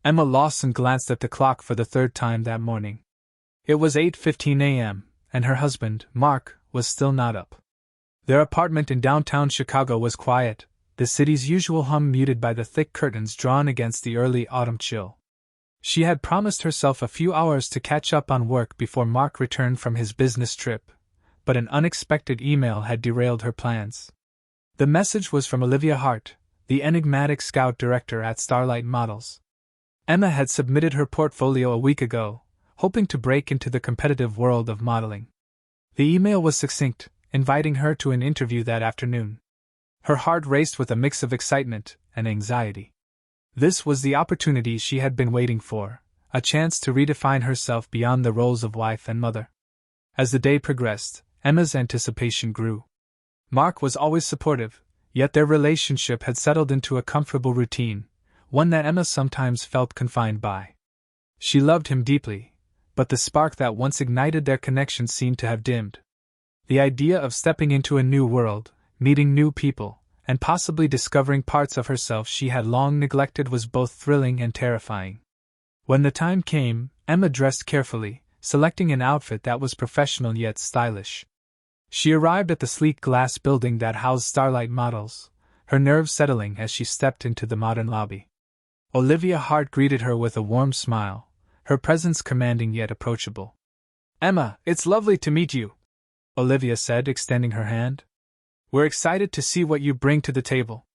Emma Lawson glanced at the clock for the third time that morning. It was 8:15 a.m., and her husband, Mark, was still not up. Their apartment in downtown Chicago was quiet, the city's usual hum muted by the thick curtains drawn against the early autumn chill. She had promised herself a few hours to catch up on work before Mark returned from his business trip, but an unexpected email had derailed her plans. The message was from Olivia Hart, the enigmatic scout director at Starlight Models. Emma had submitted her portfolio a week ago, hoping to break into the competitive world of modeling. The email was succinct, inviting her to an interview that afternoon. Her heart raced with a mix of excitement and anxiety. This was the opportunity she had been waiting for, a chance to redefine herself beyond the roles of wife and mother. As the day progressed, Emma's anticipation grew. Mark was always supportive, yet their relationship had settled into a comfortable routine, one that Emma sometimes felt confined by. She loved him deeply, but the spark that once ignited their connection seemed to have dimmed. The idea of stepping into a new world, meeting new people, and possibly discovering parts of herself she had long neglected was both thrilling and terrifying. When the time came, Emma dressed carefully, selecting an outfit that was professional yet stylish. She arrived at the sleek glass building that housed Starlight Models, her nerves settling as she stepped into the modern lobby. Olivia Hart greeted her with a warm smile, her presence commanding yet approachable. "Emma, it's lovely to meet you," Olivia said, extending her hand. "We're excited to see what you bring to the table."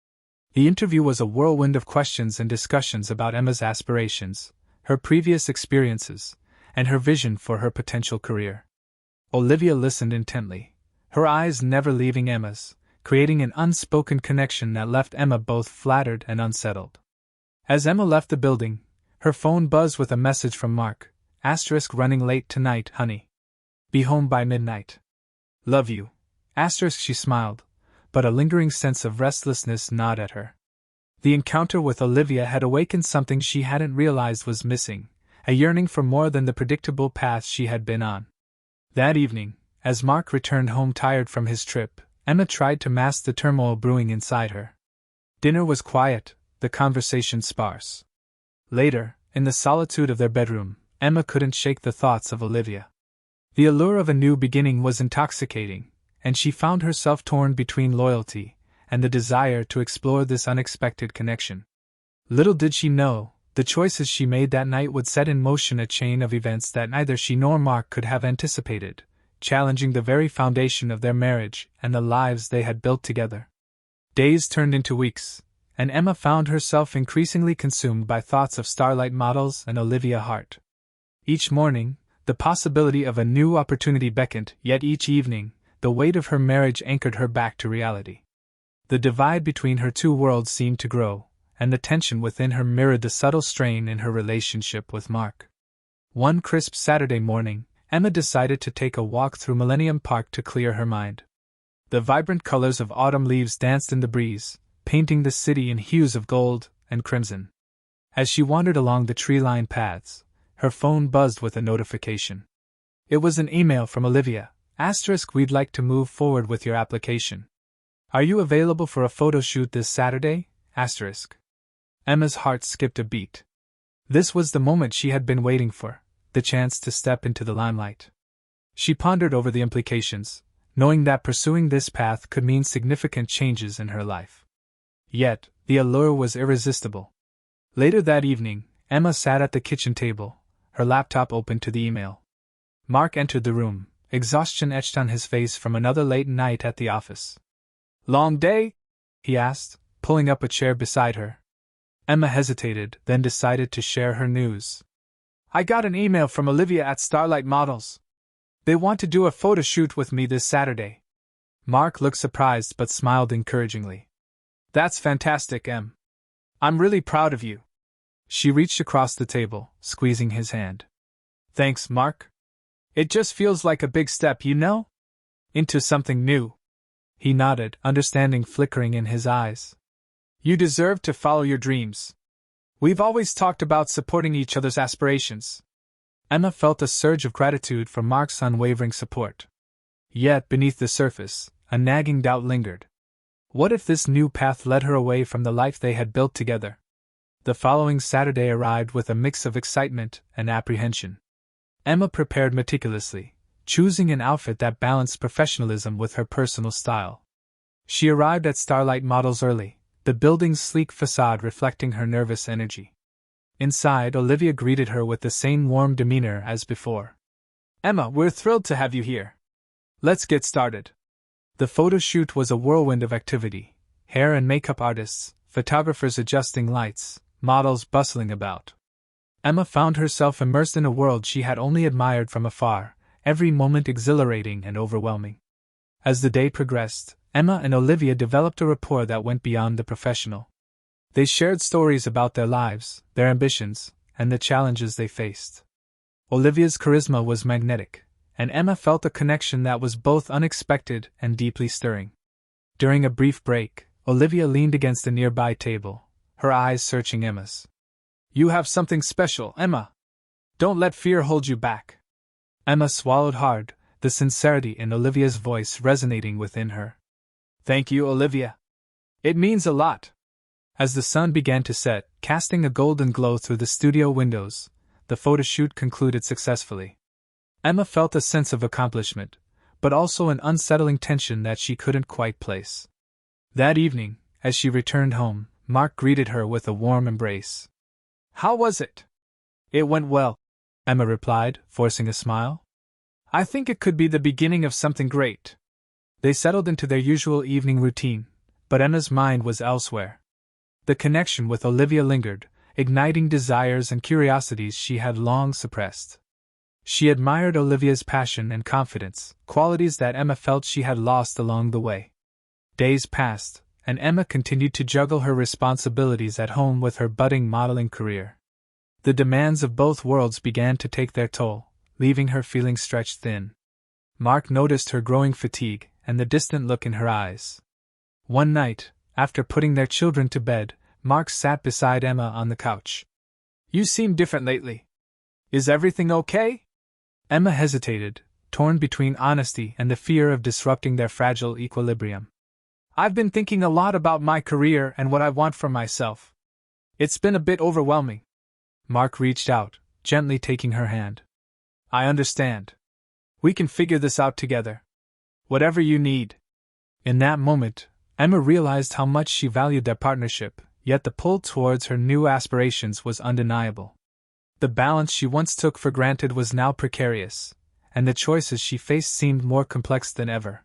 The interview was a whirlwind of questions and discussions about Emma's aspirations, her previous experiences, and her vision for her potential career. Olivia listened intently, her eyes never leaving Emma's, creating an unspoken connection that left Emma both flattered and unsettled. As Emma left the building, her phone buzzed with a message from Mark, "Running late tonight, honey. Be home by midnight. Love you." She smiled, but a lingering sense of restlessness gnawed at her. The encounter with Olivia had awakened something she hadn't realized was missing, a yearning for more than the predictable path she had been on. That evening, as Mark returned home tired from his trip, Emma tried to mask the turmoil brewing inside her. Dinner was quiet, the conversation sparse. Later, in the solitude of their bedroom, Emma couldn't shake the thoughts of Olivia. The allure of a new beginning was intoxicating, and she found herself torn between loyalty and the desire to explore this unexpected connection. Little did she know, the choices she made that night would set in motion a chain of events that neither she nor Mark could have anticipated, challenging the very foundation of their marriage and the lives they had built together. Days turned into weeks, and Emma found herself increasingly consumed by thoughts of Starlight Models and Olivia Hart. Each morning, the possibility of a new opportunity beckoned, yet each evening, the weight of her marriage anchored her back to reality. The divide between her two worlds seemed to grow, and the tension within her mirrored the subtle strain in her relationship with Mark. One crisp Saturday morning, Emma decided to take a walk through Millennium Park to clear her mind. The vibrant colors of autumn leaves danced in the breeze, painting the city in hues of gold and crimson. As she wandered along the tree-lined paths, her phone buzzed with a notification. It was an email from Olivia. "We'd like to move forward with your application. Are you available for a photo shoot this Saturday? Emma's heart skipped a beat. This was the moment she had been waiting for, the chance to step into the limelight. She pondered over the implications, knowing that pursuing this path could mean significant changes in her life. Yet, the allure was irresistible. Later that evening, Emma sat at the kitchen table, her laptop open to the email. Mark entered the room, exhaustion etched on his face from another late night at the office. "Long day?" he asked, pulling up a chair beside her. Emma hesitated, then decided to share her news. "I got an email from Olivia at Starlight Models. They want to do a photo shoot with me this Saturday." Mark looked surprised but smiled encouragingly. "That's fantastic, Em. I'm really proud of you." She reached across the table, squeezing his hand. "Thanks, Mark. It just feels like a big step, into something new." He nodded, understanding flickering in his eyes. "You deserve to follow your dreams. We've always talked about supporting each other's aspirations." Emma felt a surge of gratitude for Mark's unwavering support. Yet, beneath the surface, a nagging doubt lingered. What if this new path led her away from the life they had built together? The following Saturday arrived with a mix of excitement and apprehension. Emma prepared meticulously, choosing an outfit that balanced professionalism with her personal style. She arrived at Starlight Models early, the building's sleek facade reflecting her nervous energy. Inside, Olivia greeted her with the same warm demeanor as before. "Emma, we're thrilled to have you here. Let's get started." The photo shoot was a whirlwind of activity: hair and makeup artists, photographers adjusting lights, models bustling about. Emma found herself immersed in a world she had only admired from afar, every moment exhilarating and overwhelming. As the day progressed, Emma and Olivia developed a rapport that went beyond the professional. They shared stories about their lives, their ambitions, and the challenges they faced. Olivia's charisma was magnetic, and Emma felt a connection that was both unexpected and deeply stirring. During a brief break, Olivia leaned against a nearby table, her eyes searching Emma's. "You have something special, Emma. Don't let fear hold you back." Emma swallowed hard, the sincerity in Olivia's voice resonating within her. "Thank you, Olivia. It means a lot." As the sun began to set, casting a golden glow through the studio windows, the photo shoot concluded successfully. Emma felt a sense of accomplishment, but also an unsettling tension that she couldn't quite place. That evening, as she returned home, Mark greeted her with a warm embrace. "How was it?" "It went well," Emma replied, forcing a smile. "I think it could be the beginning of something great." They settled into their usual evening routine, but Emma's mind was elsewhere. The connection with Olivia lingered, igniting desires and curiosities she had long suppressed. She admired Olivia's passion and confidence, qualities that Emma felt she had lost along the way. Days passed, and Emma continued to juggle her responsibilities at home with her budding modeling career. The demands of both worlds began to take their toll, leaving her feeling stretched thin. Mark noticed her growing fatigue and the distant look in her eyes. One night, after putting their children to bed, Mark sat beside Emma on the couch. "You seem different lately. Is everything okay?" Emma hesitated, torn between honesty and the fear of disrupting their fragile equilibrium. "I've been thinking a lot about my career and what I want for myself. It's been a bit overwhelming." Mark reached out, gently taking her hand. "I understand. We can figure this out together. Whatever you need." In that moment, Emma realized how much she valued their partnership, yet the pull towards her new aspirations was undeniable. The balance she once took for granted was now precarious, and the choices she faced seemed more complex than ever.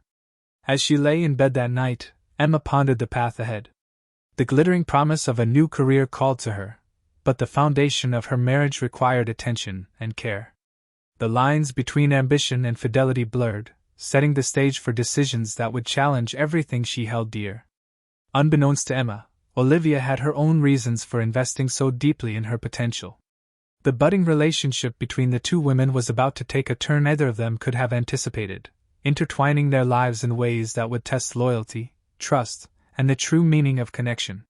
As she lay in bed that night, Emma pondered the path ahead. The glittering promise of a new career called to her, but the foundation of her marriage required attention and care. The lines between ambition and fidelity blurred, setting the stage for decisions that would challenge everything she held dear. Unbeknownst to Emma, Olivia had her own reasons for investing so deeply in her potential. The budding relationship between the two women was about to take a turn neither of them could have anticipated, intertwining their lives in ways that would test loyalty, trust, and the true meaning of connection.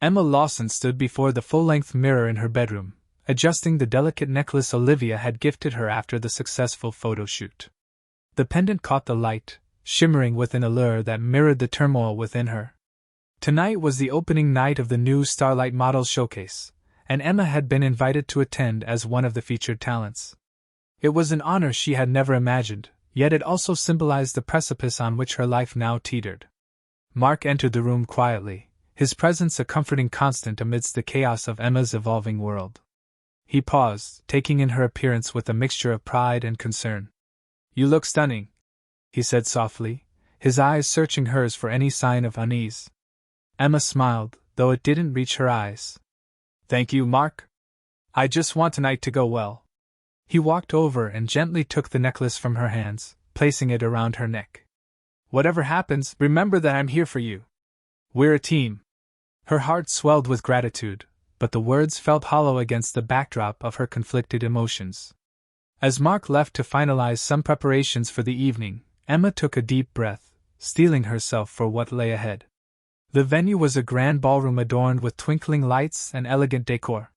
Emma Lawson stood before the full-length mirror in her bedroom, adjusting the delicate necklace Olivia had gifted her after the successful photo shoot. The pendant caught the light, shimmering with an allure that mirrored the turmoil within her. Tonight was the opening night of the new Starlight Models Showcase, and Emma had been invited to attend as one of the featured talents. It was an honor she had never imagined, yet it also symbolized the precipice on which her life now teetered. Mark entered the room quietly, his presence a comforting constant amidst the chaos of Emma's evolving world. He paused, taking in her appearance with a mixture of pride and concern. "You look stunning," he said softly, his eyes searching hers for any sign of unease. Emma smiled, though it didn't reach her eyes. "Thank you, Mark. I just want tonight to go well." He walked over and gently took the necklace from her hands, placing it around her neck. "Whatever happens, remember that I'm here for you. We're a team." Her heart swelled with gratitude, but the words felt hollow against the backdrop of her conflicted emotions. As Mark left to finalize some preparations for the evening, Emma took a deep breath, steeling herself for what lay ahead. The venue was a grand ballroom adorned with twinkling lights and elegant decor.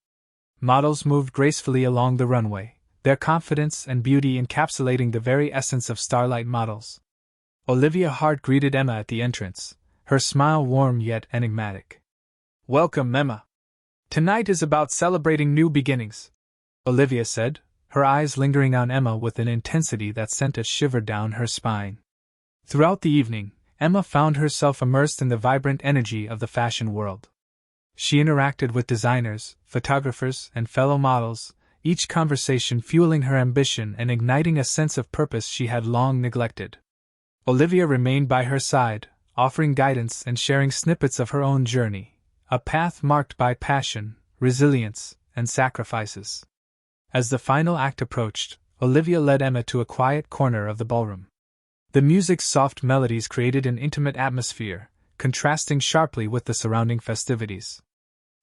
Models moved gracefully along the runway, their confidence and beauty encapsulating the very essence of Starlight Models. Olivia Hart greeted Emma at the entrance, her smile warm yet enigmatic. "Welcome, Emma. Tonight is about celebrating new beginnings, Olivia said, her eyes lingering on Emma with an intensity that sent a shiver down her spine. Throughout the evening, Emma found herself immersed in the vibrant energy of the fashion world. She interacted with designers, photographers, and fellow models, each conversation fueling her ambition and igniting a sense of purpose she had long neglected. Olivia remained by her side, offering guidance and sharing snippets of her own journey, a path marked by passion, resilience, and sacrifices. As the final act approached, Olivia led Emma to a quiet corner of the ballroom. The music's soft melodies created an intimate atmosphere, contrasting sharply with the surrounding festivities.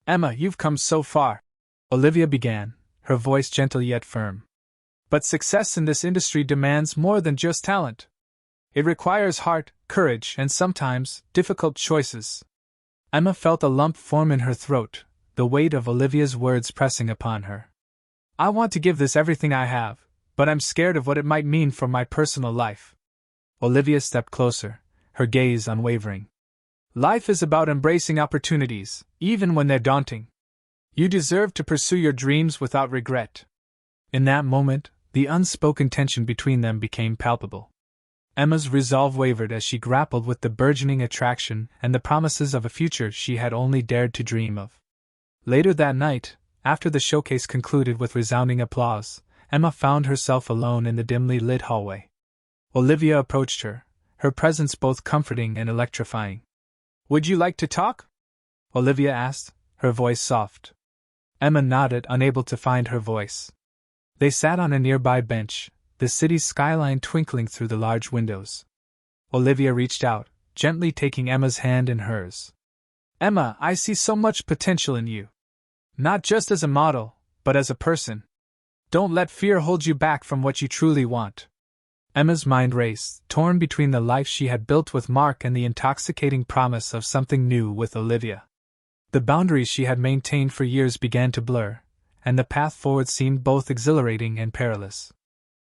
"Emma, you've come so far," Olivia began, her voice gentle yet firm. "But success in this industry demands more than just talent. It requires heart, courage, and sometimes, difficult choices." Emma felt a lump form in her throat, the weight of Olivia's words pressing upon her. "I want to give this everything I have, but I'm scared of what it might mean for my personal life." Olivia stepped closer, her gaze unwavering. "Life is about embracing opportunities, even when they're daunting. You deserve to pursue your dreams without regret." In that moment, the unspoken tension between them became palpable. Emma's resolve wavered as she grappled with the burgeoning attraction and the promises of a future she had only dared to dream of. Later that night, after the showcase concluded with resounding applause, Emma found herself alone in the dimly lit hallway. Olivia approached her, her presence both comforting and electrifying. "Would you like to talk?" Olivia asked, her voice soft. Emma nodded, unable to find her voice. They sat on a nearby bench, the city's skyline twinkling through the large windows. Olivia reached out, gently taking Emma's hand in hers. "Emma, I see so much potential in you. Not just as a model, but as a person. Don't let fear hold you back from what you truly want." Emma's mind raced, torn between the life she had built with Mark and the intoxicating promise of something new with Olivia. The boundaries she had maintained for years began to blur, and the path forward seemed both exhilarating and perilous.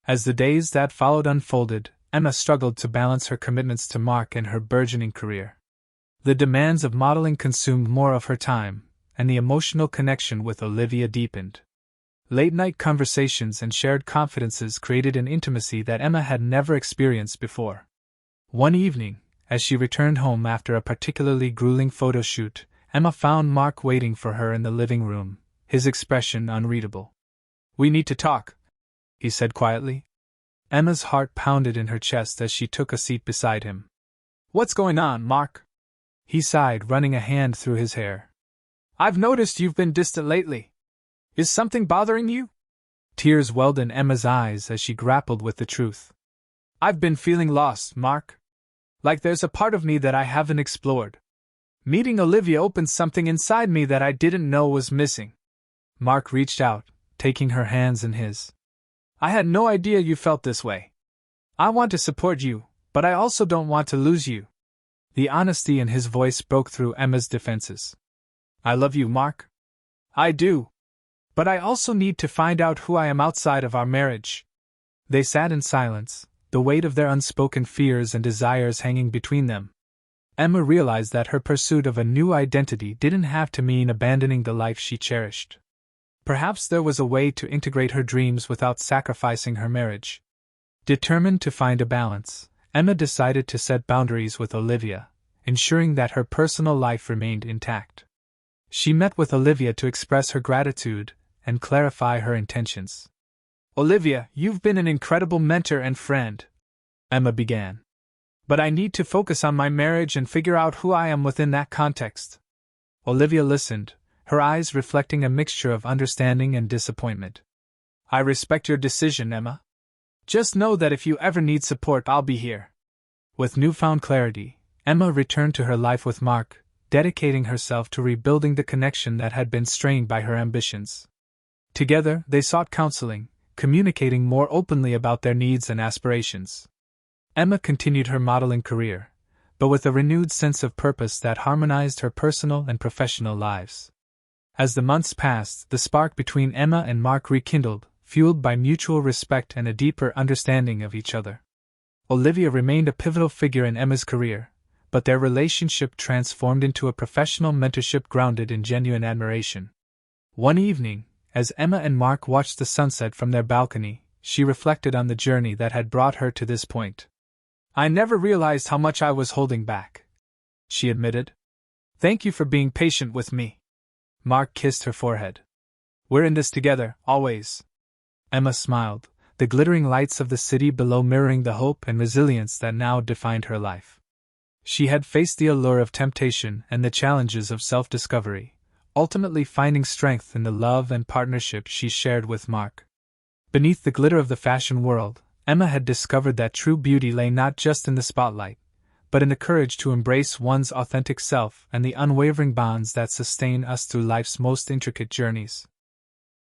As the days that followed unfolded, Emma struggled to balance her commitments to Mark and her burgeoning career. The demands of modeling consumed more of her time, and the emotional connection with Olivia deepened. Late-night conversations and shared confidences created an intimacy that Emma had never experienced before. One evening, as she returned home after a particularly grueling photo shoot, Emma found Mark waiting for her in the living room, his expression unreadable. "We need to talk," he said quietly. Emma's heart pounded in her chest as she took a seat beside him. "What's going on, Mark?" he sighed, running a hand through his hair. "I've noticed you've been distant lately. Is something bothering you?" Tears welled in Emma's eyes as she grappled with the truth. "I've been feeling lost, Mark. Like there's a part of me that I haven't explored. Meeting Olivia opened something inside me that I didn't know was missing." Mark reached out, taking her hands in his. "I had no idea you felt this way. I want to support you, but I also don't want to lose you." The honesty in his voice broke through Emma's defenses. "I love you, Mark. I do. But I also need to find out who I am outside of our marriage." They sat in silence, the weight of their unspoken fears and desires hanging between them. Emma realized that her pursuit of a new identity didn't have to mean abandoning the life she cherished. Perhaps there was a way to integrate her dreams without sacrificing her marriage. Determined to find a balance, Emma decided to set boundaries with Olivia, ensuring that her personal life remained intact. She met with Olivia to express her gratitude and clarify her intentions. "Olivia, you've been an incredible mentor and friend," Emma began. "But I need to focus on my marriage and figure out who I am within that context." Olivia listened, her eyes reflecting a mixture of understanding and disappointment. "I respect your decision, Emma. Just know that if you ever need support, I'll be here." With newfound clarity, Emma returned to her life with Mark, dedicating herself to rebuilding the connection that had been strained by her ambitions. Together, they sought counseling, communicating more openly about their needs and aspirations. Emma continued her modeling career, but with a renewed sense of purpose that harmonized her personal and professional lives. As the months passed, the spark between Emma and Mark rekindled, fueled by mutual respect and a deeper understanding of each other. Olivia remained a pivotal figure in Emma's career, but their relationship transformed into a professional mentorship grounded in genuine admiration. One evening, as Emma and Mark watched the sunset from their balcony, she reflected on the journey that had brought her to this point. "I never realized how much I was holding back," she admitted. "Thank you for being patient with me." Mark kissed her forehead. "We're in this together, always." Emma smiled, the glittering lights of the city below mirroring the hope and resilience that now defined her life. She had faced the allure of temptation and the challenges of self-discovery, ultimately finding strength in the love and partnership she shared with Mark. Beneath the glitter of the fashion world, Emma had discovered that true beauty lay not just in the spotlight, but in the courage to embrace one's authentic self and the unwavering bonds that sustain us through life's most intricate journeys.